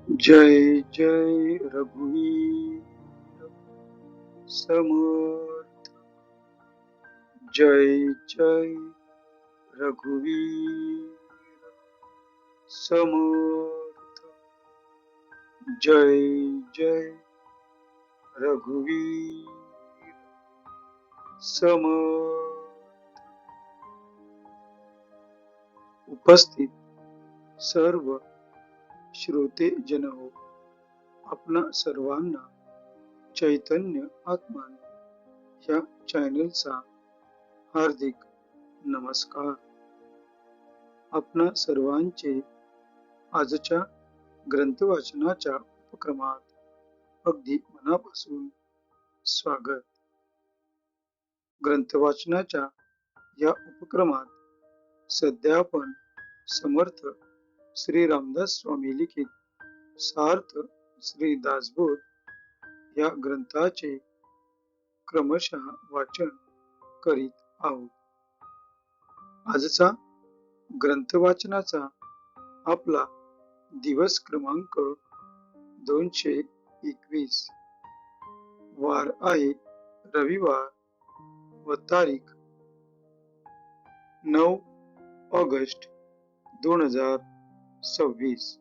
जय जय रघुवीर समर्थ। जय जय रघुवीर समर्थ। जय जय रघुवीर समर्थ। उपस्थित सर्व श्रोते जन हो, आपणा सर्वांना चैतन्य आत्मा या चॅनलचा हार्दिक नमस्कार। आपणा सर्वांचे आजच्या ग्रंथ वाचनाच्या उपक्रमात अगदी मनापासून स्वागत। ग्रंथ वाचनाच्या या उपक्रमात सध्या आपण समर्थ श्री रामदास स्वामी लिखित सार्थ श्री दासबोध या ग्रंथाचे क्रमशः वाचन करीत आहोत। आजचा ग्रंथ वाचनाचा आपला दिवस क्रमांक 221, वार आहे रविवार व तारीख 9 ऑगस्ट 2026।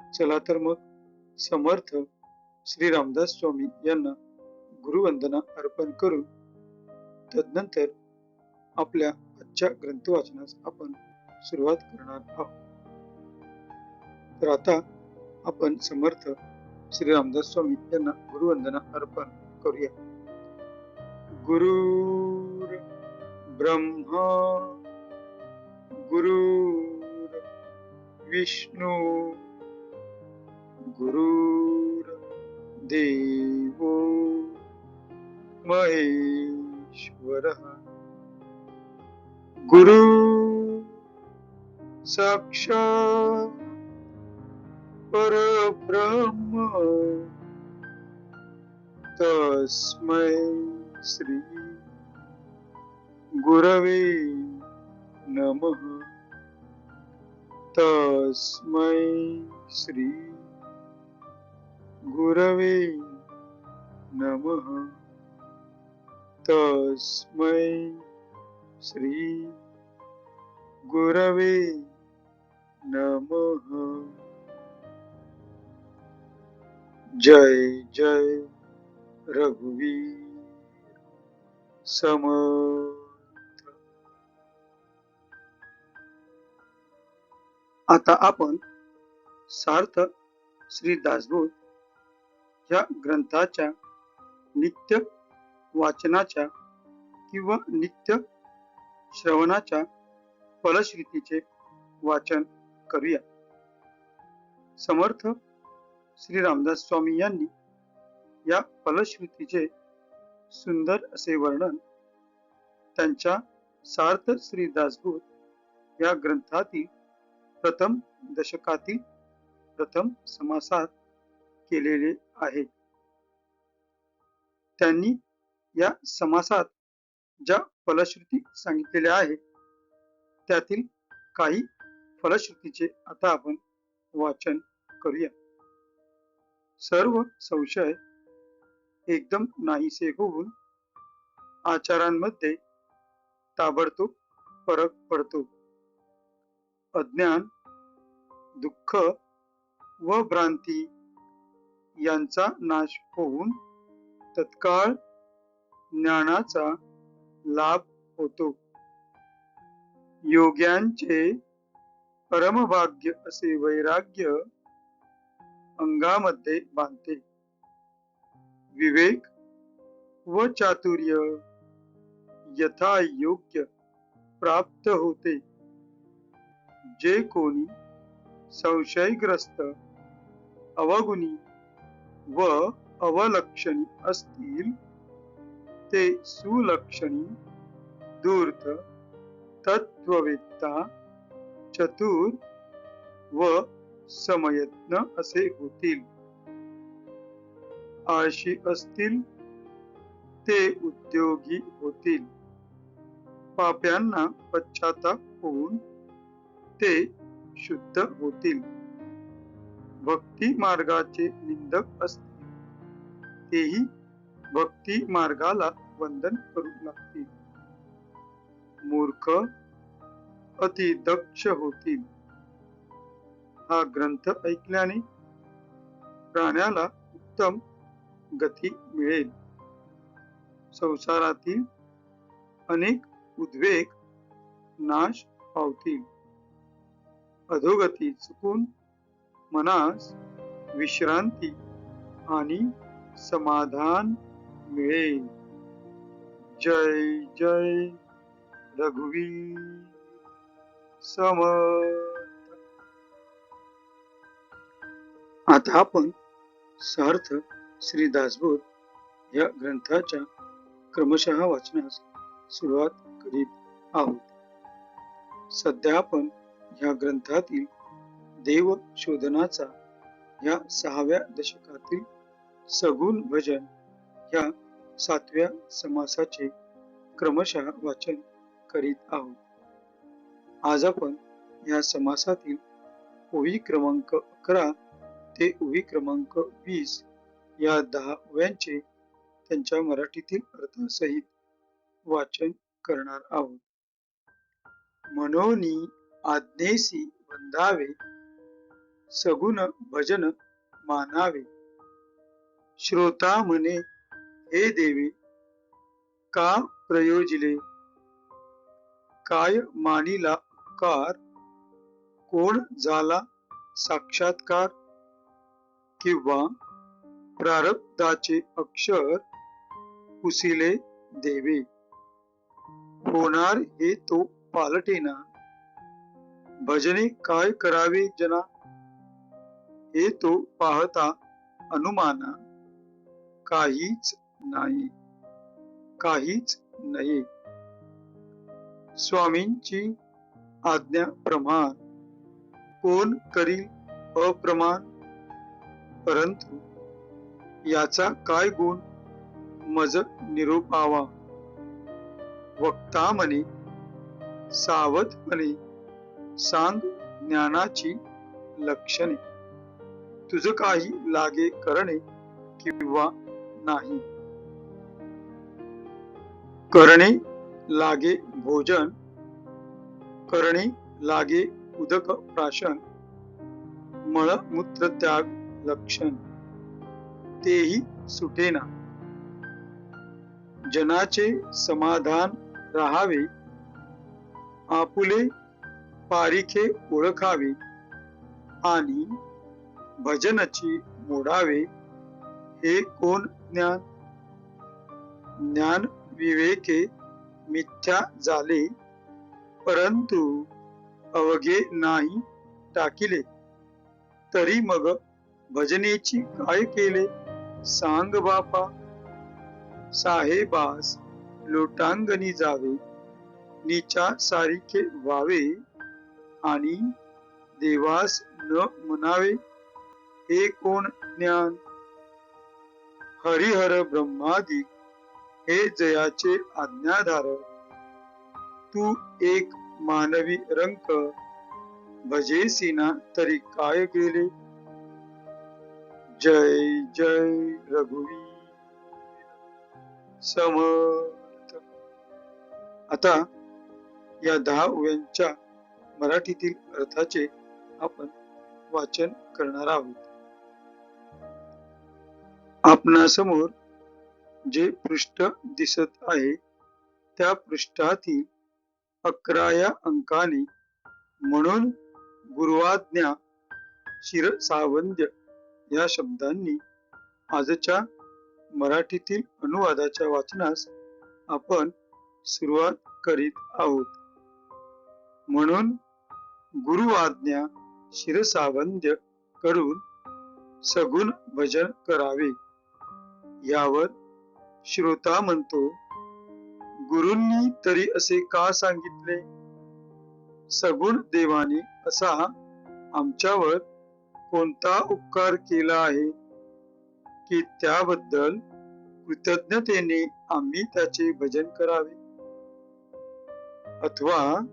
चला तर मग समर्थ श्री रामदास स्वामी यांना गुरुवंदना अर्पण करून तदनंतर आपल्या आजच्या ग्रंथ वाचनास आपण सुरुवात करणार आहोत। तर आता आपण समर्थ श्री रामदास स्वामी यांना गुरुवंदना अर्पण करूया। गुरुर् ब्रह्मा गुरुर् विष्णू गुरुर्देवो महेश्वरः। गुरु साक्षात् परब्रह्म तस्मै श्री गुरवे नमः। तस्मै श्री गुरवे नमः। तस्मै श्री गुरवे नमः। जय जय रघुवीर समर्थ। आता आपण सार्थ श्री दासबोध या ग्रंथाच्या नित्य वाचनाच्या किंवा नित्य श्रवणाच्या फलश्रुतीचे वाचन करूया। समर्थ श्री रामदास स्वामी यांनी या फलश्रुतीचे सुंदर असे वर्णन त्यांच्या सार्थ श्री दासबोध या ग्रंथातील प्रथम दशकातील प्रथम समासात केलेले आहे। त्यांनी या समासात ज्या फलश्रुती सांगितलेल्या आहेत त्यातील काही फलश्रुतीचे आता आपण वाचन करूया। सर्व संशय एकदम नाहीसे होऊन आचारांमध्ये ताबडतोब फरक पडतो। अज्ञान, दुःख व भ्रांती यांचा नाश होऊन तत्काळ ज्ञानाचा लाभ होतो। योग्यांचे परमभाग्य असे वैराग्य अंगामध्ये बांधते। विवेक व चातुर्य यथा योग्य प्राप्त होते। जे कोणी संशयग्रस्त, अवगुणी व अवलक्षणी असतील ते सुलक्षणी, धूर्त, तत्ववेत्ता, चतुर व समयज्ञ असे होतील। आळशी असतील ते उद्योगी होतील। पाप्यांना पश्चाताप होऊन ते शुद्ध होतील। भक्ती मार्गाचे निंदक असतील तेही भक्ती मार्गाला वंदन करू लागतील. मूर्ख अति दक्ष होतील. हा ग्रंथ ऐकल्याने प्राण्याला उत्तम गती मिळेल. संसारातील अनेक उद्वेग नाश पावतील. अधोगती चुकून मनास विश्रांती आणि समाधान मिळेल. जय जय रघुवीर समर्थ. आता आपण सार्थ श्री दासबोध या ग्रंथाच्या क्रमशः वाचनास सुरुवात करीत आहोत. सध्या आपण या ग्रंथातील देव शोधनाचा या 6व्या दशकातील सगुण भजन या 7व्या समासाचे क्रमशः वाचन करीत आहोत. आज आपण या समासातील ओवी क्रमांक 11 ते ओवी क्रमांक 20 या 10 ओव्यांचे त्यांच्या मराठीतील अर्थासहित वाचन करणार आहोत. मनोनी आज्ञेसी वंदावे, सगुण भजन मानावे. श्रोता म्हणे हे देवे, का प्रयोजिले. काय मानिला उपकार, कोण झाला साक्षात्कार. किंवा प्रारब्धाचे अक्षर पुसिले देवे. होणार हे तो पालटेना, भजने काय करावे जना. हे तो पाहता अनुमाना, काहीच नाही काहीच नाही. स्वामींची आज्ञा प्रमाण, कोण करील अप्रमाण. परंतु याचा काय गुण मज निरूपावा. वक्ता म्हणे सावधपणे, सांग ज्ञानाची लक्षणे. तुझ काही लागे करणे किंवा नाही. करणे लागे भोजन, करणे लागे उदक प्राशन. मळमूत्र त्याग लक्षण, तेही सुटेना. जनाचे समाधान राहावे, आपुले पारिखे ओळखावे. आणि भजनची मोडावे, हे कोण ज्ञान. ज्ञान विवेके मिथ्या झाले, परंतु अवघे नाही टाकिले. तरी मग भजनेची काय केले, सांग बापा. साहेबास लोटांगणी जावे, नीचा सारिखे व्हावे. आणि देवास न म्हणावे, हे कोण ज्ञान. हरिहर ब्रह्मादिक हे जयाचे आज्ञाधार. तू एक मानवी रंक, भजेसीना तरी काय गेले. जय जय रघुवीर समर्थ. आता या 10 ओव्यांच्या मराठीतील अर्थाचे आपण वाचन करणार आहोत. आपणासमोर जे पृष्ठ दिसत आहे त्या पृष्ठातील 11व्या अंकाने म्हणून गुरुआज्ञा शिरसावंद्य या शब्दांनी आजच्या मराठीतील अनुवादाच्या वाचनास आपण सुरुवात करीत आहोत. म्हणून गुरुआज्ञा शिरसावंद्य करून सगुण भजन करावे. यावर श्रोता म्हणतो, गुरूंनी तरी असे का सांगितले. सगुण देवाने असा आमच्यावर कोणता उपकार केला आहे की त्याबद्दल कृतज्ञतेने आम्ही त्याचे भजन करावे. अथवा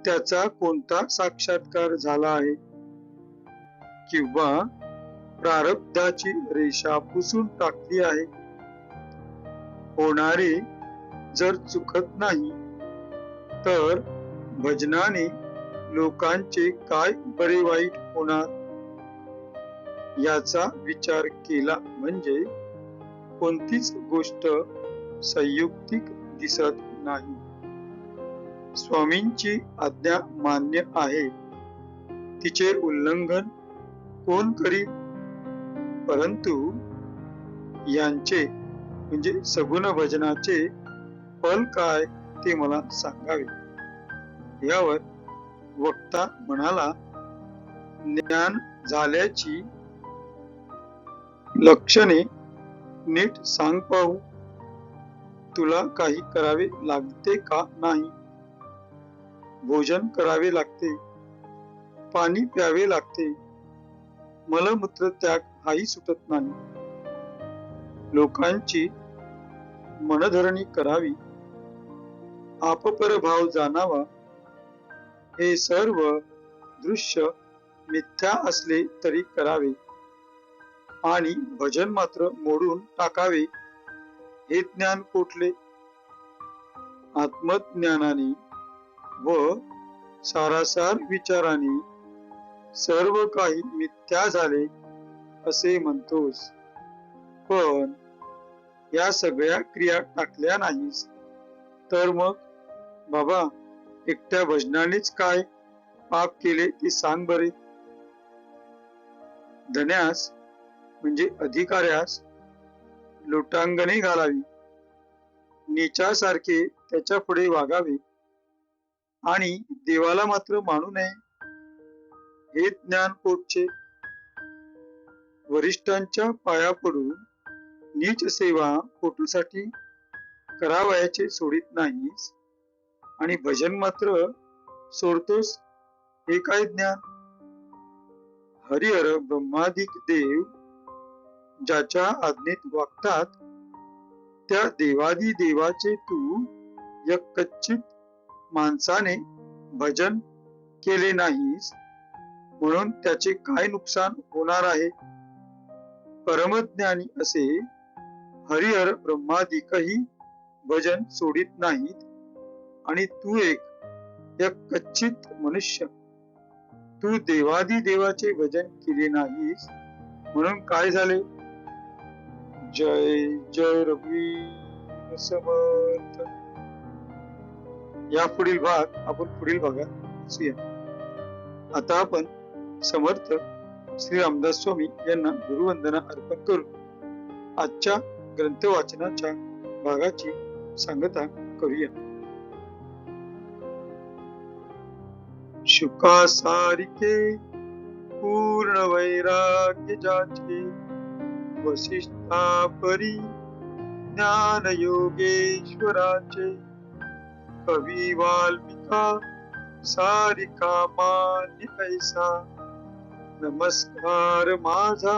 त्याचा कोणता साक्षात्कार झाला आहे. किंवा प्रारब्धाची रेषा पुसून टाकली आहे. होणारे जर चुकत नाही तर भजनाने लोकांचे काय बरे वाईट होणार याचा विचार केला म्हणजे कोणतीच गोष्ट संयुक्तिक दिसत नाही. स्वामींची आज्ञा मान्य आहे, तिचे उल्लंघन कोण करील? परंतु यांचे म्हणजे सगुण भजनाचे फल काय ते मला सांगावे. यावर वक्ता म्हणाला, ज्ञान झाल्याची लक्षणे नीट सांग पाहू. तुला काही करावे लागते का नाही? भोजन करावे लागते, पाणी प्यावे लागते, मलमूत्र त्याग हाही सुटत नाही. लोकांची मनधरणी करावी, आपपर भाव जाणावा, हे सर्व दृश्य मिथ्या असले तरी करावे आणि भजन मात्र मोडून टाकावे. हे ज्ञान कोठले? आत्मज्ञानाने व सारासार विचाराने सर्व काही मिथ्या झाले असे म्हणतोस, पण या सगळ्या क्रिया टाकल्या नाहीस तर मग बाबा एकट्या भजनानेच काय पाप केले ते सांग बरे. धन्यास म्हणजे अधिकाऱ्यास लोटांगणे घालावी, नीचासारखे त्याच्या पुढे वागावे आणि देवाला मात्र मानू नये. हे ज्ञान कोठचे? वरिष्ठांच्या पाया पडून नीच सेवा पोटासाठी करावयाचे सोडित नाहीस आणि भजन मात्र सोडतोस. हे काय ज्ञान? हरिहर ब्रह्मादिक देव ज्याच्या आज्ञेत वागतात त्या देवादी देवाचे तू यक्कचित माणसाने भजन केले नाहीस म्हणून त्याचे काय नुकसान होणार आहे? परमज्ञानी असे हरिहर ब्रह्मादिकही भजन सोडित नाहीत आणि तू एक यक्कचित मनुष्य, तू देवादी देवाचे भजन केले नाहीस म्हणून काय झाले? जय जय रघुवीर समर्थ. या पुढील भाग आपण पुढील भागात वाचूया. आता आपण समर्थ श्री रामदास स्वामी यांना गुरुवंदना अर्पण करून आजच्या ग्रंथ वाचनाच्या भागाची सांगता करूया. शुकासारिके पूर्ण वैराग्य जाचे, वसिष्ठा परी ज्ञान योगेश्वराचे, कवी वाल्मिका सारिका मान्य ऐसा, नमस्कार माझा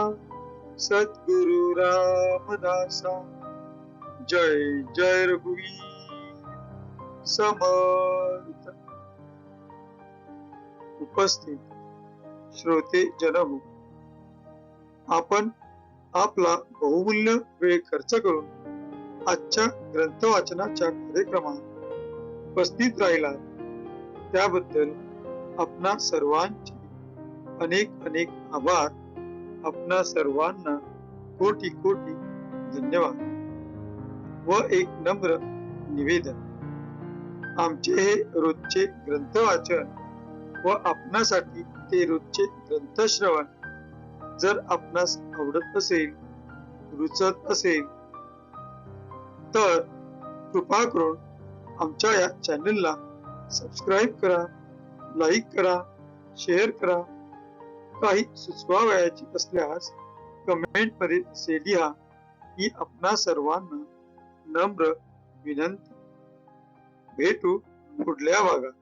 सद्गुरु रामदासा. जय जय रघुवीर समर्थ. उपस्थित श्रोते जनहो, आपण आपला बहुमूल्य वेळ खर्च करून आजच्या ग्रंथ वाचनाच्या कार्यक्रमात उपस्थित राहिला त्याबद्दल आपणा सर्वांचे अनेक अनेक आभार. आपणा सर्वांना कोटी कोटी धन्यवाद व एक नम्र निवेदन. आमचे हे रोजचे ग्रंथ वाचन व आपणासाठी ते रोजचे ग्रंथ श्रवण जर आपणास आवडत असेल, रुचत असेल तर कृपा करून आमच्या या चॅनलला सबस्क्राईब करा, लाईक करा, शेअर करा. काही सुचवावयाची असल्यास कमेंट मध्ये असे लिहा. ही आपणा सर्वांना नम्र विनंती. भेटू पुढल्या भागात.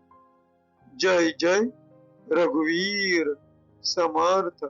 जय जय रघुवीर समर्थ.